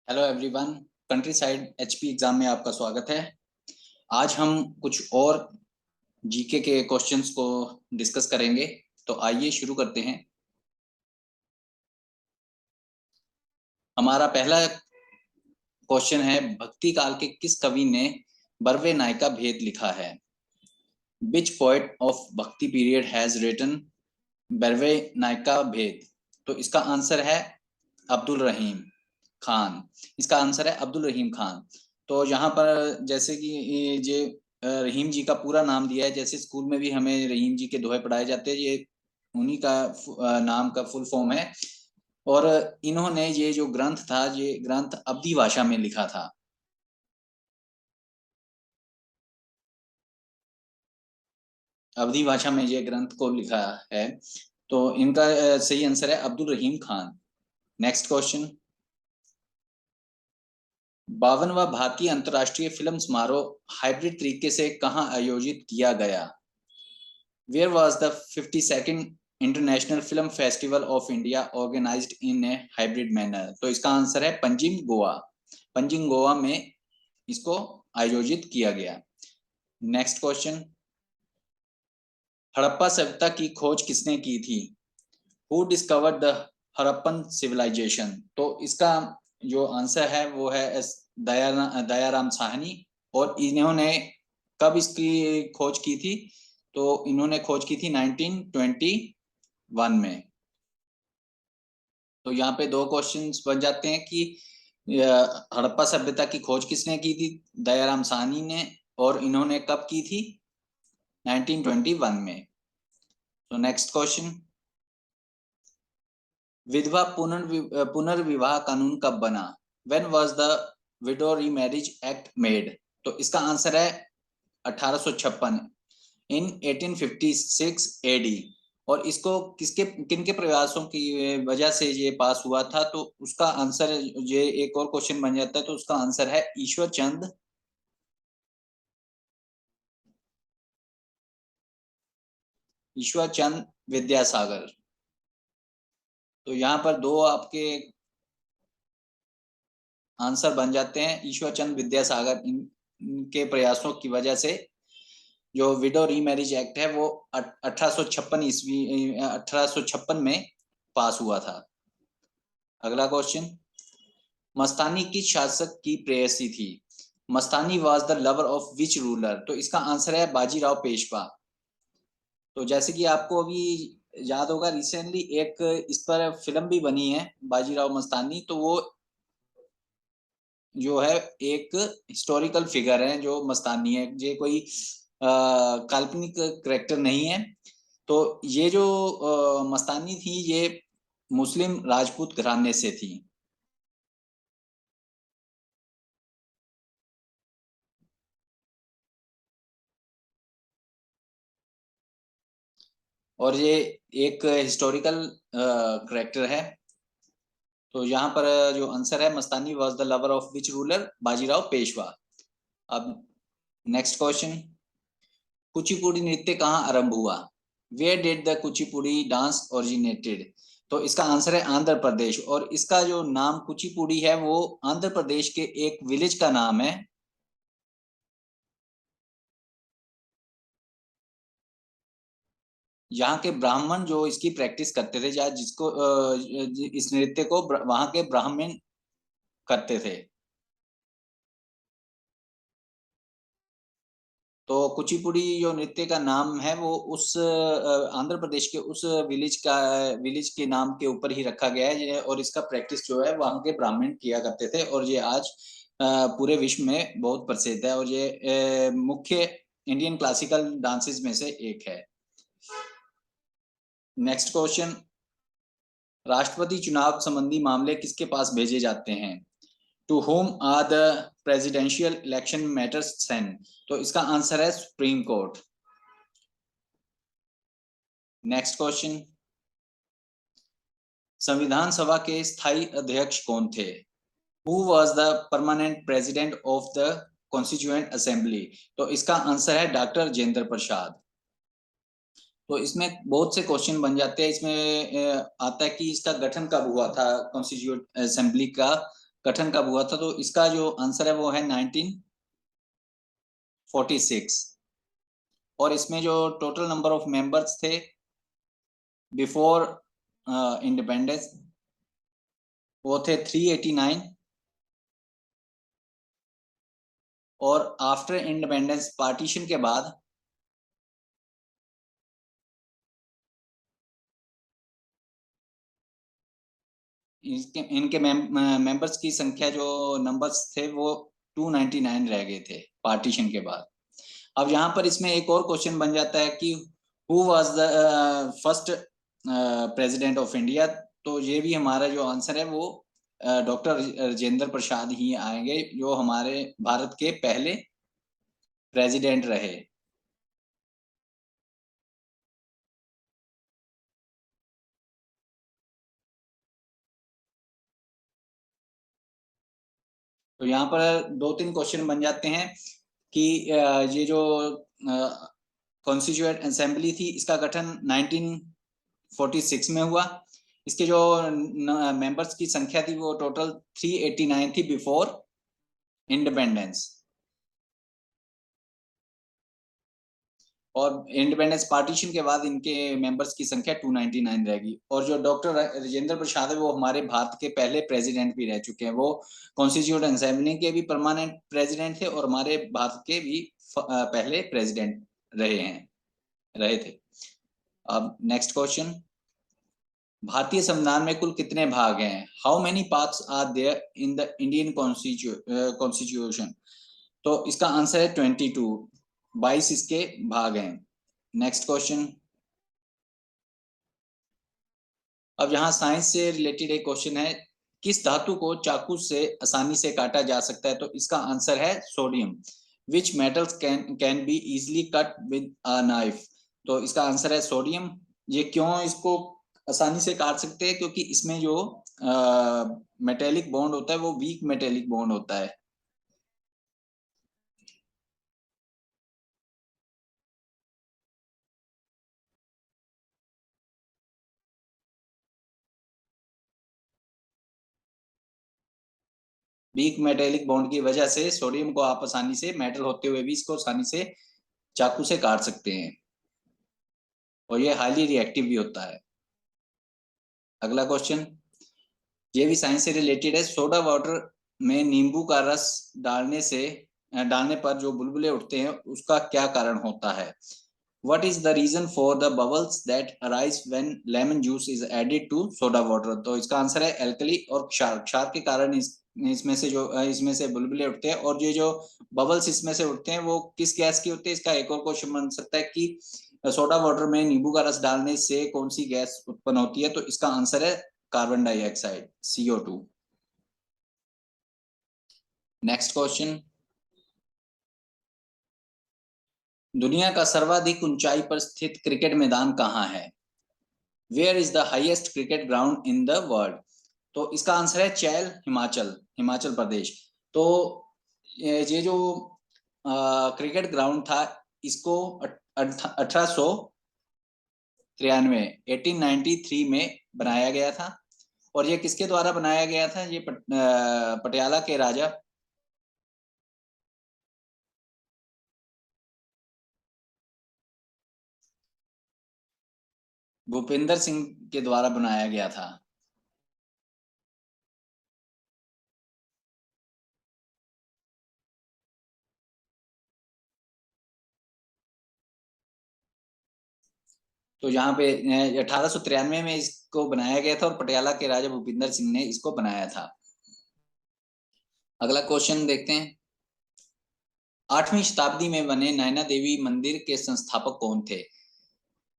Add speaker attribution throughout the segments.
Speaker 1: Hello everyone, country side HP exam में आपका स्वागत है। आज हम कुछ और जीके के क्वेश्चंस को डिस्कस करेंगे। तो आइए शुरू करते हैं। हमारा पहला क्वेश्चन है, भक्ति काल के किस कवि ने बर्वे नायका भेद लिखा है? Which poet of Bhakti period has written Barvai Nayika Bhed? तो इसका आंसर है अब्दुल रहीम खान। इसका आंसर है अब्दुल रहीम खान। तो यहाँ पर जैसे कि ये रहीम जी का पूरा नाम दिया है, जैसे स्कूल में भी हमें रहीम जी के दोहे पढ़ाए जाते हैं, ये उन्हीं का नाम का फुल फॉर्म है। और इन्होंने ये जो ग्रंथ था, ये ग्रंथ अवधी भाषा में लिखा था। अवधी भाषा में ये ग्रंथ को लिखा है। तो इनका सही आंसर है अब्दुल रहीम खान। नेक्स्ट क्वेश्चन, 52वां भारतीय अंतर्राष्ट्रीय फिल्म समारोह हाइब्रिड तरीके से कहाँ आयोजित किया गया? Where was the 52nd international film festival of India organized in a hybrid manner? तो इसका आंसर है पंजिम गोवा। पंजिम गोवा में इसको आयोजित किया गया। नेक्स्ट क्वेश्चन, हड़प्पा सभ्यता की खोज किसने की थी? Who discovered the Harappan civilization? तो इसका जो आंसर है वो है दयाराम साहनी। और इन्होंने कब इसकी खोज की थी? तो इन्होंने खोज की थी 1921 में। तो यहाँ पे दो क्वेश्चंस बन जाते हैं कि हड़प्पा सभ्यता की खोज किसने की थी? दयाराम साहनी ने। और इन्होंने कब की थी? 1921 में। तो नेक्स्ट क्वेश्चन, विधवा पुनर्विवाह कानून कब बना? When was the widow remarriage act made? तो इसका आंसर है 1856 इन 1856 एडी। और इसको किसके किनके प्रयासों की वजह से ये पास हुआ था? तो उसका आंसर, ये एक और क्वेश्चन बन जाता है, तो उसका आंसर है ईश्वर चंद विद्यासागर। तो यहाँ पर दो आपके आंसर बन जाते हैं। ईश्वर चंद विद्यासागर, इनके प्रयासों की वजह से जो विडो रीमैरिज एक्ट है वो 1856 में पास हुआ था। अगला क्वेश्चन, मस्तानी किस शासक की प्रेयसी थी? Mastani was the lover of which ruler? तो इसका आंसर है बाजीराव पेशवा। तो जैसे कि आपको अभी याद होगा, रिसेंटली एक इस पर फिल्म भी बनी है बाजीराव मस्तानी। तो वो जो है एक हिस्टोरिकल फिगर है जो मस्तानी है, ये कोई काल्पनिक करेक्टर नहीं है। तो ये जो मस्तानी थी, ये मुस्लिम राजपूत घराने से थी। और ये एक हिस्टोरिकल करेक्टर है। तो यहाँ पर जो आंसर है, Mastani was the lover of which ruler? Bajirao Peshwa. अब नेक्स्ट क्वेश्चन, कुचिपुड़ी नृत्य कहाँ आरंभ हुआ? Where did the Kuchipudi dance originated? तो इसका आंसर है आंध्र प्रदेश। और इसका जो नाम कुचिपुड़ी है वो आंध्र प्रदेश के एक विलेज का नाम है। यहाँ के ब्राह्मण जो इसकी प्रैक्टिस करते थे, या जिसको इस नृत्य को वहां के ब्राह्मण करते थे। तो कुचिपुड़ी जो नृत्य का नाम है वो उस आंध्र प्रदेश के उस विलेज के नाम के ऊपर ही रखा गया है। और इसका प्रैक्टिस जो है वहां के ब्राह्मण किया करते थे। और ये आज पूरे विश्व में बहुत प्रसिद्ध है। और ये मुख्य इंडियन क्लासिकल डांसेस में से एक है। नेक्स्ट क्वेश्चन, राष्ट्रपति चुनाव संबंधी मामले किसके पास भेजे जाते हैं? To whom are the presidential election matters sent? तो इसका आंसर है सुप्रीम कोर्ट। नेक्स्ट क्वेश्चन, संविधान सभा के स्थायी अध्यक्ष कौन थे? Who was the permanent president of the constituent assembly? तो इसका आंसर है डॉक्टर जेंद्र प्रसाद। तो इसमें बहुत से क्वेश्चन बन जाते हैं। इसमें आता है कि इसका गठन कब हुआ था कॉन्स्टिट्यूएंट असेंबली का? गठन कब हुआ था? तो इसका जो आंसर है वो है 1946। और इसमें जो टोटल नंबर ऑफ मेंबर्स थे बिफोर इंडिपेंडेंस वो थे 389, और आफ्टर इंडिपेंडेंस पार्टीशन के बाद इनके मेंबर्स की संख्या जो नंबर्स थे वो 299 रह गए थे पार्टीशन के बाद। अब यहाँ पर इसमें एक और क्वेश्चन बन जाता है कि who was the first president of India? तो ये भी हमारा जो आंसर है वो डॉक्टर राजेंद्र प्रसाद ही आएंगे, जो हमारे भारत के पहले प्रेसिडेंट रहे। तो यहाँ पर दो तीन क्वेश्चन बन जाते हैं कि ये जो कॉन्स्टिट्यूएंट असेंबली थी इसका गठन 1946 में हुआ। इसके जो मेंबर्स की संख्या थी वो टोटल 389 थी बिफोर इंडिपेंडेंस, और इंडिपेंडेंस पार्टीशन के बाद इनके मेंबर्स की संख्या 299 रहेगी। और जो डॉक्टर राजेंद्र प्रसाद है वो हमारे भारत के पहले प्रेसिडेंट भी रह चुके हैं। वो कॉन्स्टिट्यूएंट असेंबली के भी परमानेंट प्रेसिडेंट थे और हमारे भारत के भी पहले प्रेसिडेंट रहे थे। अब नेक्स्ट क्वेश्चन, भारतीय संविधान में कुल कितने भाग हैं? How many parts are there in the Indian constitution? तो इसका आंसर है 22, 22 इसके भाग हैं। नेक्स्ट क्वेश्चन, अब यहाँ साइंस से रिलेटेड एक क्वेश्चन है, किस धातु को चाकू से आसानी से काटा जा सकता है? तो इसका आंसर है sodium. Which metals can be easily cut with a knife? तो इसका आंसर है सोडियम। ये क्यों इसको आसानी से काट सकते हैं? क्योंकि इसमें जो मेटेलिक बॉन्ड होता है वो वीक मेटेलिक बॉन्ड होता है। वीक मेटेलिक बॉन्ड की वजह से सोडियम को आप आसानी से, मेटल होते हुए भी इसको आसानी से चाकू से काट सकते हैं, और ये हाईली रिएक्टिव भी होता है। अगला क्वेश्चन, ये भी साइंस से रिलेटेड है। सोडा वाटर में नींबू का रस डालने पर जो बुलबुले उठते हैं उसका क्या कारण होता है? What is the reason for the bubbles that arise when lemon juice is added to soda water? तो इसका आंसर है एल्कली और क्षार। क्षार के कारण इसमें से बुलबुले उठते हैं, और ये जो बबल्स इसमें से उठते हैं वो किस गैस की होते हैं? इसका एक और क्वेश्चन बन सकता है कि सोडा वाटर में नींबू का रस डालने से कौन सी गैस उत्पन्न होती है? तो इसका आंसर है carbon dioxide, CO2। Next question, दुनिया का सर्वाधिक ऊंचाई पर स्थित क्रिकेट मैदान कहाँ है? Where is the highest cricket ground in the world? तो इसका आंसर है चैल, हिमाचल प्रदेश। तो ये जो क्रिकेट ग्राउंड था इसको 1893 में बनाया गया था। और ये किसके द्वारा बनाया गया था? ये पटियाला के राजा भूपिंदर सिंह के द्वारा बनाया गया था। तो यहाँ पे 1893 में इसको बनाया गया था और पटियाला के राजा भूपिंदर सिंह ने इसको बनाया था। अगला क्वेश्चन देखते हैं, 8वीं शताब्दी में बने नैना देवी मंदिर के संस्थापक कौन थे?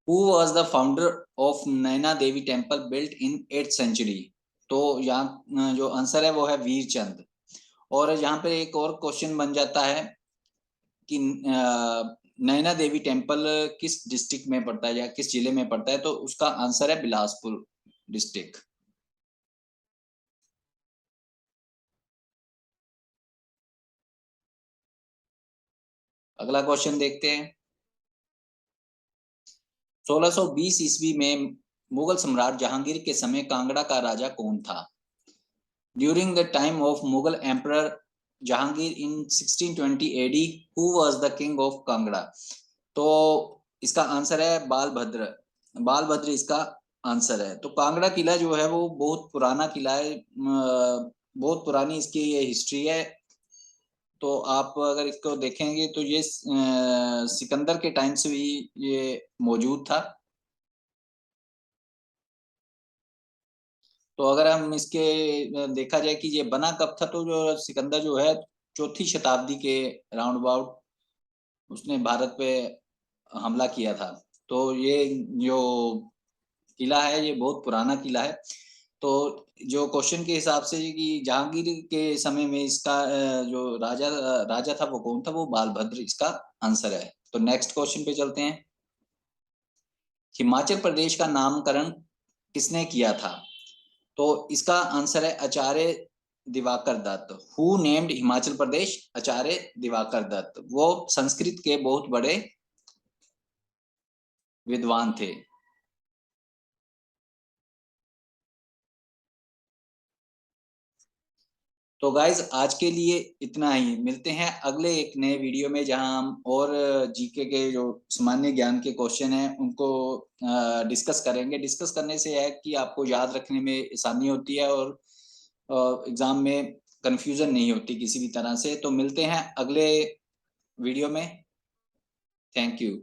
Speaker 1: Who was the founder of Naina Devi temple built in 8th century? तो यहाँ जो आंसर है वो है वीर चंद। और यहाँ पे एक और क्वेश्चन बन जाता है कि नैना देवी टेम्पल किस डिस्ट्रिक्ट में पड़ता है या किस जिले में पड़ता है? तो उसका आंसर है बिलासपुर डिस्ट्रिक्ट। अगला क्वेश्चन देखते हैं, 1620 ईस्वी में मुगल सम्राट जहांगीर के समय कांगड़ा का राजा कौन था? During the time of Mughal emperor Jahangir in 1620 AD, who was the king of Kangra? तो इसका आंसर है बालभद्र। बालभद्र इसका आंसर है। तो कांगड़ा किला जो है वो बहुत पुराना किला है, बहुत पुरानी इसकी ये हिस्ट्री है। तो आप अगर इसको देखेंगे तो ये सिकंदर के टाइम से भी ये मौजूद था। तो अगर हम इसके देखा जाए कि ये बना कब था, तो जो सिकंदर जो है चौथी शताब्दी के राउंड अबाउट उसने भारत पे हमला किया था। तो ये जो किला है ये बहुत पुराना किला है। तो जो क्वेश्चन के हिसाब से कि जहांगीर के समय में इसका जो राजा था वो कौन था, वो बालभद्र इसका आंसर है। तो नेक्स्ट क्वेश्चन पे चलते हैं। हिमाचल प्रदेश का नामकरण किसने किया था? तो इसका आंसर है आचार्य दिवाकर दत्त। Who named Himachal Pradesh? आचार्य दिवाकर दत्त। वो संस्कृत के बहुत बड़े विद्वान थे। तो गाइज आज के लिए इतना ही। मिलते हैं अगले एक नए वीडियो में, जहां हम और जीके के जो सामान्य ज्ञान के क्वेश्चन हैं उनको डिस्कस करेंगे। डिस्कस करने से है कि आपको याद रखने में आसानी होती है और एग्जाम में कंफ्यूजन नहीं होती किसी भी तरह से। तो मिलते हैं अगले वीडियो में। Thank you.